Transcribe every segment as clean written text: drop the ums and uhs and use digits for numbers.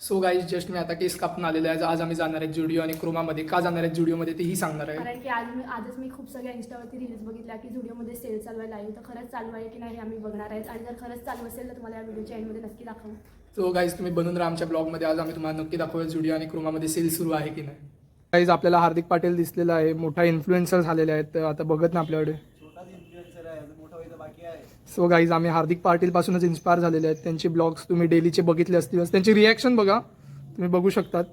So guys just मी आता केस कापून आलेलो आहे. आज आम्ही जाणार आहे जुडिओ आणि क्रोमामध्ये. का जाणार आहे जुडिओमध्ये तेही सांगणार आहे. कारण की आजच मी खूप सगळ्या इंस्टावरती रील्स बघितल्या की जुडिओमध्ये सेल चालू आहे लाईव्ह. तर खरंच चालू आहे की नाही आम्ही बघणार आहेत. आणि जर खरंच चालू असेल तर तुम्हाला या व्हिडिओच्या एंडमध्ये नक्की दाखवू. सो गाईज तुम्ही बनून राहा आमच्या ब्लॉगमध्ये. आज आम्ही तुम्हाला नक्की दाखवूया जुडिओ आणि क्रोमामध्ये सेल सुरू आहे की नाही. गाईज आपल्याला हार्दिक पाटील दिसलेला आहे. मोठा इन्फ्लुएन्सर झालेले आहेत. तर आता बघत ना आपल्याकडे सो गाईज आम्ही हार्दिक पाटीलपासूनच इन्स्पायर झालेले आहेत. त्यांचे ब्लॉग्स तुम्ही डेलीचे बघितले असतील. त्यांची रिॲक्शन बघा, तुम्ही बघू शकतात.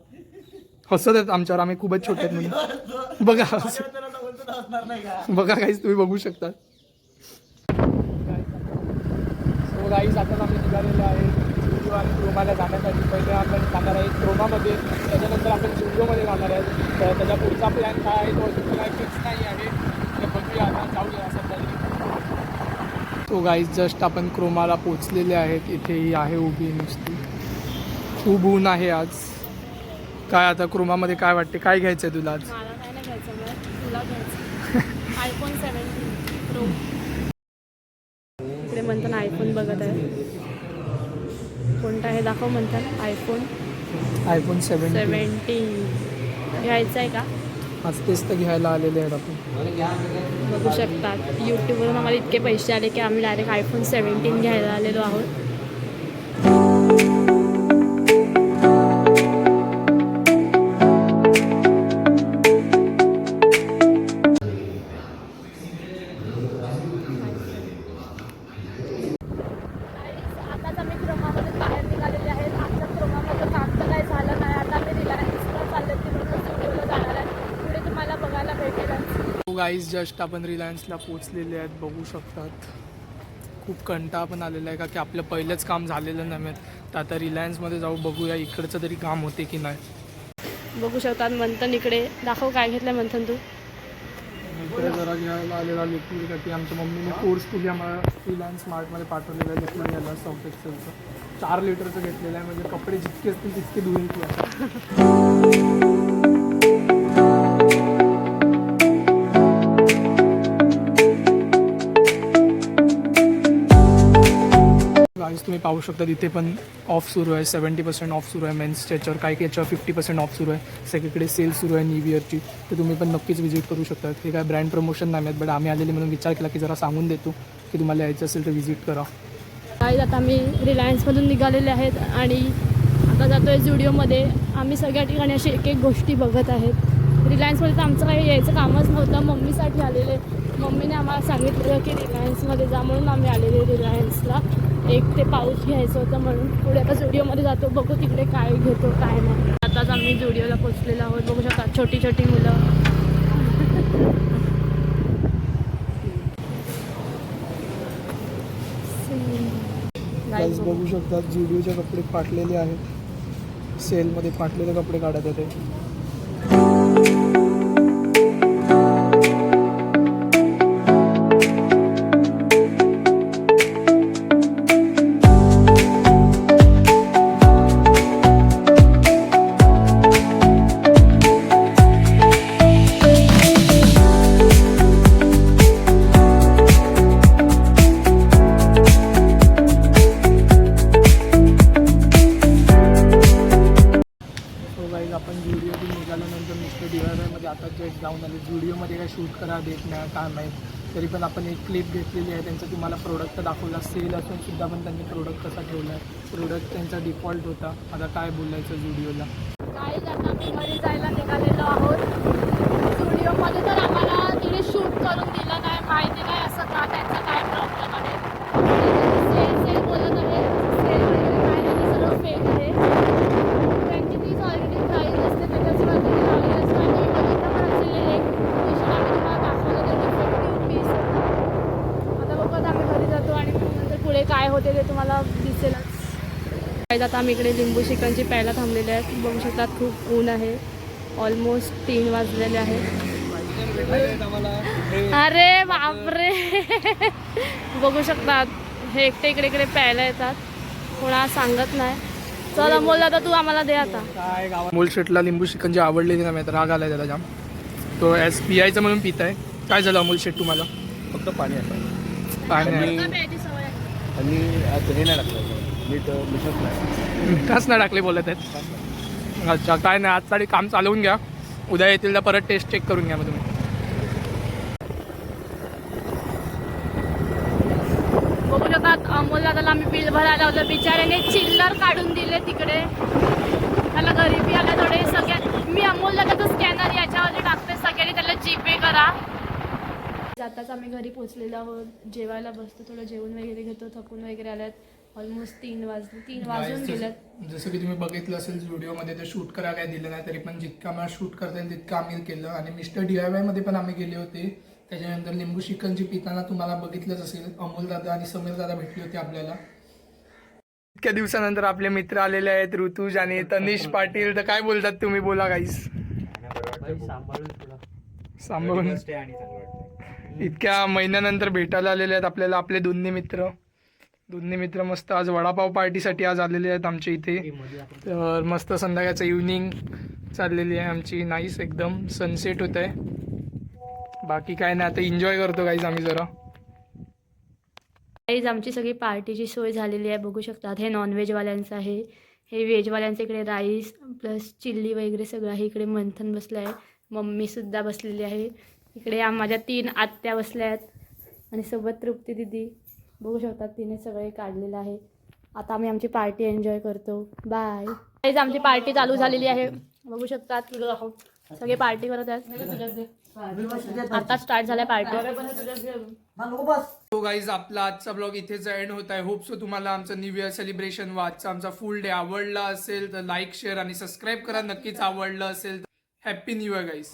हसत आहेत आमच्यावर, आम्ही खूपच छोटे आहेत म्हणून. बघा बघा गाईज तुम्ही बघू शकता. सो गाईज आता आम्ही निघालेलो आहे जुडिओ आणि क्रोमाला जाण्यासाठी. पहिले आपण जाणार आहे क्रोमामध्ये, त्याच्यानंतर आपण जुडिओमध्ये जाणार आहे. तर त्याचा पुढचा प्लॅन काय आहे तो अजून काय फिक्स नाही आहे. तर बघूया आता, जाऊया सध्या. तो गाईज जस्ट आपण क्रोमाला पोचलेले आहेत. इथे ही आहे उभी नुसती. खूप ऊन आहे आज. काय आता क्रोमामध्ये काय वाटते, काय घ्यायचं आहे तुला आज? मला काय नाही घ्यायचं, तुला घ्यायचं iPhone 17 Pro. इकडे म्हणताना आयफोन बघत आहे. कोणता आहे दाखव म्हणताना. iPhone 17 घ्यायचं आहे का? आज तेच तर घ्यायला आलेले आहेत आपण. बघू शकतात यूट्यूबवरून आम्हाला इतके पैसे आले की आम्ही डायरेक्ट iPhone 17 घ्यायला आलेलो आहोत. आताच आम्ही क्रोमामध्ये बाहेर निघालेले आहेत. आमच्या क्रोमामध्ये काम तर काही झालं नाही. आता आम्ही रिलायन्सला चाललो तिकडून स्टुडिओला जाणार आहे. पुढे तुम्हाला बघायला भेटेल. गाईज जस्ट आपण रिलायन्सला पोचलेले आहेत. बघू शकतात खूप कंटाळा पण आलेला आहे का की आपलं पहिलंच काम झालेलं नाही. तर आता रिलायन्समध्ये जाऊ, बघूया इकडचं तरी काम होते की नाही. बघू शकतात मंथन इकडे. दाखव काय घेतलं मंथन तू. इकडे जरा घ्यायला आलेला लिक्विड की आमच्या मम्मीने फोर्सफुली आम्हाला रिलायन्स स्मार्टमध्ये पाठवलेलं आहे. लिक्विड घ्यायला सर्फ एक्सेलचं 4 लिटरचं घेतलेलं आहे. म्हणजे कपडे जितके असतील तितके धुईल की. गाईज तुम्ही पाहू शकता तिथे पण ऑफ सुरू आहे. 70% ऑफ सुरू आहे मेन्सच्या याच्यावर. काही याच्यावर 50% ऑफ सुरू आहे. सगळीकडे सेल सुरू आहे न्यू तर तुम्ही पण नक्कीच व्हिजिट करू शकता. हे काय ब्रँड प्रमोशन नाही आहेत, बट आम्ही आलेले म्हणून विचार केला की जरा सांगून देतो की तुम्हाला यायचं असेल तर व्हिजिट करा. काही आता आम्ही रिलायन्समधून निघालेले आहेत आणि आता जातो आहे जुडिओमध्ये. आम्ही सगळ्या ठिकाणी अशी एक एक गोष्टी बघत आहेत. रिलायन्समध्ये तर आमचं काही यायचं कामच नव्हतं. मम्मीसाठी आलेले. मम्मीने आम्हाला सांगितलं की रिलायन्समध्ये जा म्हणून आम्ही आलेले रिलायन्सला. एक ते पाऊच घ्यायचं होतं म्हणून. पुढे आता जुडिओमध्ये जातो, बघू तिकडे काय घेतो काय नाही. आताच आम्ही जुडिओला पोचलेलो आहोत. बघू शकता छोटी छोटी मुलं. गाईज बघू शकतात जुडिओचे कपडे फाटलेले आहेत. सेलमध्ये फाटलेले कपडे काढत होते. आपण जुडिओतून निघाल्यानंतर नुसतं DIYमध्ये आता जस्ट जाऊन आले. जुडिओमध्ये काय शूट करा देत नाही काय नाही. तरी पण आपण एक क्लिप घेतलेली आहे. त्यांचा तुम्हाला प्रोडक्ट दाखवला. सेल असून सुद्धा पण त्यांनी प्रोडक्ट कसा ठेवला आहे. प्रोडक्ट त्यांचा डिफॉल्ट होता. आता काय बोलायचं जुडिओला. काही आता आम्ही घरी जायला निघालेलो आहोत. स्टुडिओमध्ये तर आम्हाला तिने शूट करून दिलं नाही. माहिती नाही असं का, त्यांचा काय प्रॉब्लेम आहे. सेल बोलत आहे. सेल वगैरे काय नाही, सर्व फेक आहे. त्यांची तीच ऑलरेडी प्राईस असते त्याच्यावरती लावली असते. आणि बघितलं पण असेल एक टी-शर्ट आम्ही तुम्हाला दाखवलं ते डिफेक्टिव्ह पीस होतं. आता बघत आम्ही घरी जातो आणि नंतर पुढे काय होते ते तुम्हाला दिसेलच. आता आम्ही इकडे लिंबू चिकनची प्यायला थांबलेले आहेत. बघू शकतात खूप ऊन आहे. ऑलमोस्ट 3 वाजलेले आहेत. अरे बापरे. बघू शकतात हे एकटे इकडे इकडे प्यायला येतात. कोणा सांगत नाही. चल अमोल दादा तू आम्हाला दे आता. काय अमोल शेटला लिंबू चिकन आवडलेली नाही. राग आलाय त्याला जाम. तो पियायचं म्हणून पित आहे. काय झालं अमोल शेट तुम्हाला? फक्त पाणी आहे. पाणी प्यायची सवय आहे. आणि हे नाही लागलं. मिठाच नाही टाकले बोलत आहेत. अच्छा काय नाही, आजसाठी काम चालवून घ्या, उद्या येतील तर परत टेस्ट चेक करून घ्या मग तुम्ही. बघू शकतात अमोल दादाला आम्ही बिल भरायला लावलं, बिचाऱ्याने चिल्लर काढून दिले तिकडे. त्याला गरिबी आल्या थोडे सगळ्या. मी अमोल दादाचं स्कॅनर याच्यावरती टाकते, सगळ्यांनी त्याला जीपे करा. आताच आम्ही घरी पोहोचलेलो आहोत, जेवायला बसतो, थोडं जेवण वगैरे घेतो, थकून वगैरे आल्यात. ऑलमोस्ट 3 वाजून गेल्यात. जसं की तुम्ही बघितलं असेल व्हिडिओमध्ये, तर शूट करायला काही दिलं नाही, तरी पण जितकं आम्हाला शूट करता येईल तितकं आम्ही केलं. आणि मिस्टर DIY मध्ये पण आम्ही गेले होते. त्याच्यानंतर लिंबू शिकंजी पिताना तुम्हाला बघितलंच असेल, अमोल दादा आणि समीर दादा भेटले होते आपल्याला. इतक्या दिवसानंतर आपले मित्र आलेले आहेत, ऋतुज आणि तनिष पाटील. तर काय बोलतात तुम्ही, बोला गाईस. सांभाळून इतक्या महिन्यानंतर भेटायला आलेले आहेत आपल्याला आपले दोन्ही मित्र मस्त आज वडापाव पार्टीसाठी आज आलेले आहेत आमच्या इथे. तर मस्त संध्याकाळचं इव्हनिंग चाललेली आहे आमची, नाईस एकदम सनसेट होत आहे. बाकी काय नाही, आता एन्जॉय करतो गाईज आम्ही जरा. गाईज आमची सगळी पार्टीची सोय झालेली आहे, बघू शकतात. हे नॉनव्हेजवाल्यांचं आहे, हे व्हेजवाल्यांचं इकडे राईस प्लस चिल्ली वगैरे सगळं आहे. इकडे मंथन बसलं आहे, मम्मीसुद्धा बसलेली आहे. इकडे माझ्या 3 आत्या बसल्या आहेत आणि सोबत तृप्ती दिदी. बघू शकतात तिने सगळे काढलेलं आहे. आता आम्ही आमची पार्टी एन्जॉय करतो. बाय. गाईज आमची पार्टी चालू झालेली आहे, बघू शकतात. सगळे पार्टी करत आहेत. आता स्टार्ट झालाय पार्टी. तो गाईज आपला आजचा ब्लॉग इथेच एंड होत आहे. होप सो तुम्हाला आमचं न्यू इयर सेलिब्रेशन व आजचा आमचा फुल डे आवडला असेल तर लाईक शेअर आणि सबस्क्राईब करा. नक्कीच आवडलं असेल तर हॅप्पी न्यू इयर गाईज.